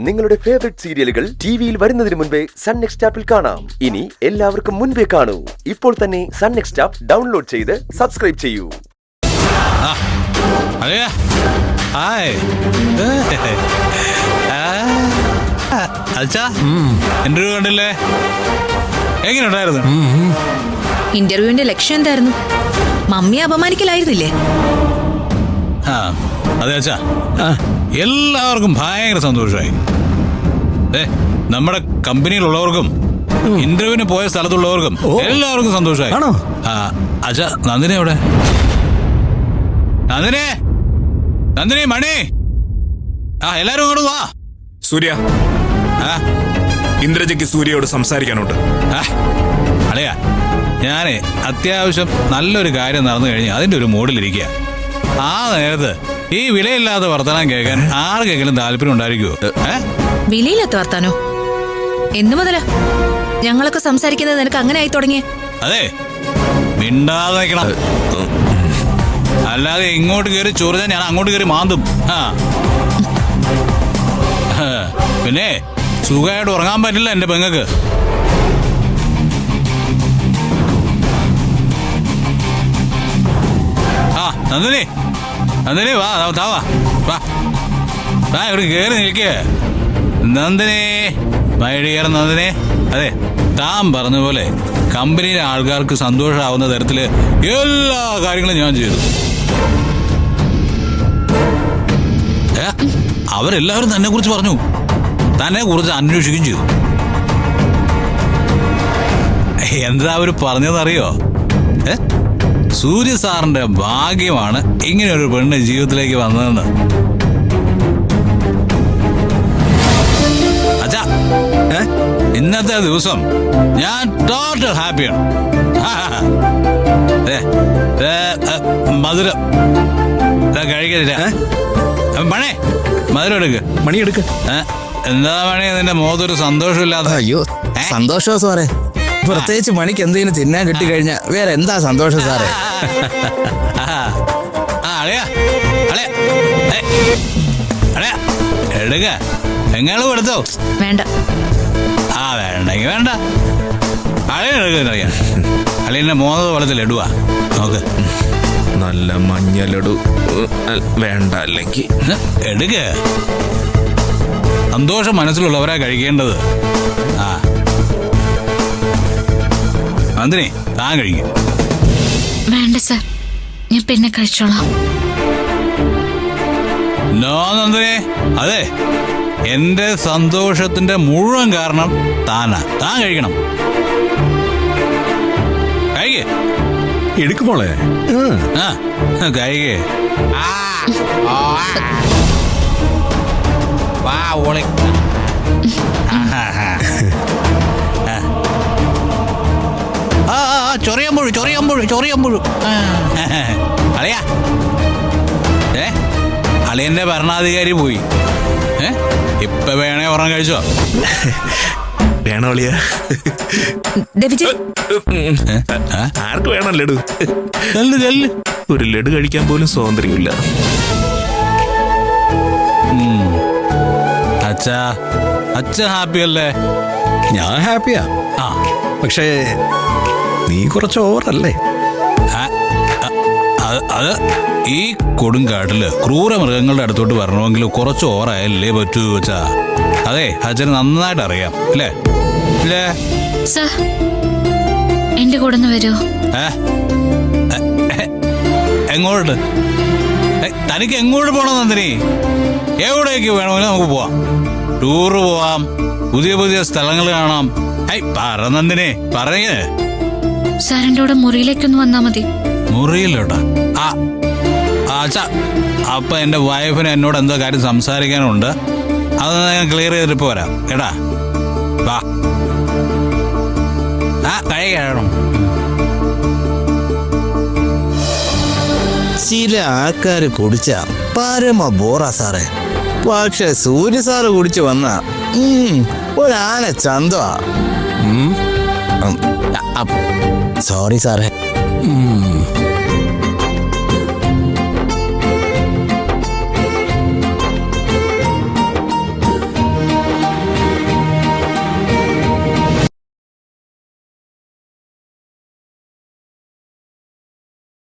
നിങ്ങളുടെ ഫേവറേറ്റ് സീരിയലുകൾ ടിവിയിൽ വരുന്നതിന് മുൻപേ സൺ നെക്സ്റ്റ് ആപ്പിൽ കാണാം. ഇനി എല്ലാവർക്കും മുൻപേ കാണൂ. ഇപ്പോൾ തന്നെ സൺ നെക്സ്റ്റ് ആപ്പ് ഡൗൺലോഡ് ചെയ്ത് സബ്സ്ക്രൈബ് ചെയ്യൂ. ഇന്റർവ്യൂ കണ്ടില്ലേ? എങ്ങനെയുണ്ടായിരുന്നു? ഇന്റർവ്യൂവിന്റെ ലക്ഷ്യം എന്തായിരുന്നു? മമ്മിയെ അപമാനിക്കലായിരുന്നില്ലേ? അതെ അച്ഛാ, എല്ലാവർക്കും ഭയങ്കര സന്തോഷമായി. നമ്മുടെ കമ്പനിയിലുള്ളവർക്കും ഇന്റർവ്യൂവിന് പോയ സ്ഥലത്തുള്ളവർക്കും എല്ലാവർക്കും സന്തോഷമായി. അച്ഛാ, നന്ദിനി എവിടെ? നന്ദിനി, മണി, എല്ലാരും ഇങ്ങോട്ട് വാ. സൂര്യ, ഇന്ദ്രജയ്ക്ക് സൂര്യയോട് സംസാരിക്കാനുണ്ട്. അളയാ, ഞാനേ അത്യാവശ്യം നല്ലൊരു കാര്യം നടന്നു കഴിഞ്ഞ് അതിന്റെ ഒരു മൂഡിലിരിക്കുക. ആ നേരത്ത് ഈ വിലയില്ലാത്ത വർത്തമാനം കേൾക്കാൻ ആർക്കെങ്കിലും താല്പര്യം ഉണ്ടായിരിക്കുമോ? വിലയില്ലാത്ത വർത്താനോ? എന്നു മുതലാ ഞങ്ങളൊക്കെ സംസാരിക്കുന്നത് നിനക്ക് അങ്ങനെ ആയി തുടങ്ങിയേ? അതെ, മിണ്ടാതെ നിൽക്കണം. അല്ലാതെ ഇങ്ങോട്ട് കയറി ചൊറിഞ്ഞാൽ ഞാൻ അങ്ങോട്ട് കയറി മാന്തും. പിന്നെ സുഖമായിട്ട് ഉറങ്ങാൻ പറ്റില്ല എന്റെ പെങ്ങക്ക്. നന്ദിനി വാ, താവാ വാ, ഇവിടെ കയറി നിൽക്കേ. നന്ദിനി, മൈഡിയർ നന്ദിനി, അതെ, താൻ പറഞ്ഞ പോലെ കമ്പനിയിലെ ആൾക്കാർക്ക് സന്തോഷമാവുന്ന തരത്തില് എല്ലാ കാര്യങ്ങളും ഞാൻ ചെയ്തു. അവരെല്ലാവരും തന്നെ കുറിച്ച് പറഞ്ഞു, തന്നെ കുറിച്ച് അന്വേഷിക്കുകയും ചെയ്തു. എന്താ അവര് പറഞ്ഞതറിയോ? സൂര്യ സാറിന്റെ ഭാഗ്യമാണ് ഇങ്ങനെ ഒരു പെണ്ണ് ജീവിതത്തിലേക്ക് വന്നതെന്ന്. അച്ഛാ, ഇന്നത്തെ ദിവസം ഞാൻ ടോട്ടൽ ഹാപ്പിയാണ്. മധുരം കഴിക്കില്ല. മണേ, മധുരം എടുക്ക്. മണി എടുക്ക്. എന്താ മണി, നിന്റെ മുഖത്തൊരു സന്തോഷമില്ലാതെ? അയ്യോ, സന്തോഷോ സാറേ? പ്രത്യേകിച്ച് മണിക്ക് എന്തെങ്കിലും തിന്നാൻ കിട്ടിക്കഴിഞ്ഞാൽ വേറെ എന്താ സന്തോഷം സാറേ? എടുക്ക, എങ്ങളും എടുത്തോ? വേണ്ട. വേണ്ടെങ്കി വേണ്ട. അളിയെടുക്കറിയാം. അളിയന്റെ മോന്നത് പോലത്തെ ലഡുവാ, നോക്ക്. നല്ല മഞ്ഞ ലഡു വേണ്ട. അല്ലെങ്കിൽ എടുക്ക. സന്തോഷം മനസ്സിലുള്ളവരാ കഴിക്കേണ്ടത്. നന്ദിനി, താൻ കഴിക്കും. വേണ്ട സാർ, ഞാൻ പിന്നെ കഴിച്ചോളാം. നോ നന്ദിനി, അതെ, എന്റെ സന്തോഷത്തിന്റെ മുഴുവൻ കാരണം താനാ. താൻ കഴിക്കണം. കഴിക്കേ. എടുക്കുമോളെ? കഴിക്കേ. ചൊറിയമ്പുഴു. അളിയാ, അളിയന്റെ ഭരണാധികാരി പോയി. ഇപ്പൊ വേണേ ഒരെണ്ണം കഴിച്ചോ? വേണോ അളിയ? ആർക്ക് വേണം ലഡു? ഒരു ലഡു കഴിക്കാൻ പോലും സ്വാതന്ത്ര്യമില്ല. അച്ഛ ഹാപ്പി അല്ലേ? ഞാൻ ഹാപ്പിയാ. പക്ഷേ നീ കുറച്ച് ഓവറല്ലേ? അത് ഈ കൊടുങ്കാട്ടില് ക്രൂര മൃഗങ്ങളുടെ അടുത്തോട്ട് വരണമെങ്കിൽ കുറച്ച് ഓവറായല്ലേ പറ്റൂ വെച്ചാ. അതെ, അച്ഛന് നന്നായിട്ട് അറിയാം അല്ലേ? ഇല്ലേ സർ, എന്റെ കൂടെ ഒന്ന് വരുമോ? എങ്ങോട്ട്? തനിക്ക് എങ്ങോട്ട് പോണം നന്ദിനി? എവിടേക്ക് വേണമെങ്കിലും നമുക്ക് പോവാം. ടൂറ് പോവാം, പുതിയ പുതിയ സ്ഥലങ്ങൾ കാണാം. പറ നന്ദിനി, പറയേ. സാറിന്റെ കൂടെ മുറിയിലേക്കൊന്ന് വന്നാ മതി. മുറിയിലോട്ടാ? അച്ഛാ, അപ്പൊ എന്റെ വൈഫിന് എന്നോട് എന്തോ കാര്യം സംസാരിക്കാനുണ്ട്. അത് ഞാൻ ക്ലിയർ ചെയ്തിട്ട് പോരാ കേട്ടാ. വാ, കഴിക്കണം. ചില ആൾക്കാര് കുടിച്ച പരമ ബോറാ സാറേ. പക്ഷെ സൂര്യ സാറ് കുടിച്ചു വന്ന ഒരാന ചന്തമാ. സോറി സാറേ.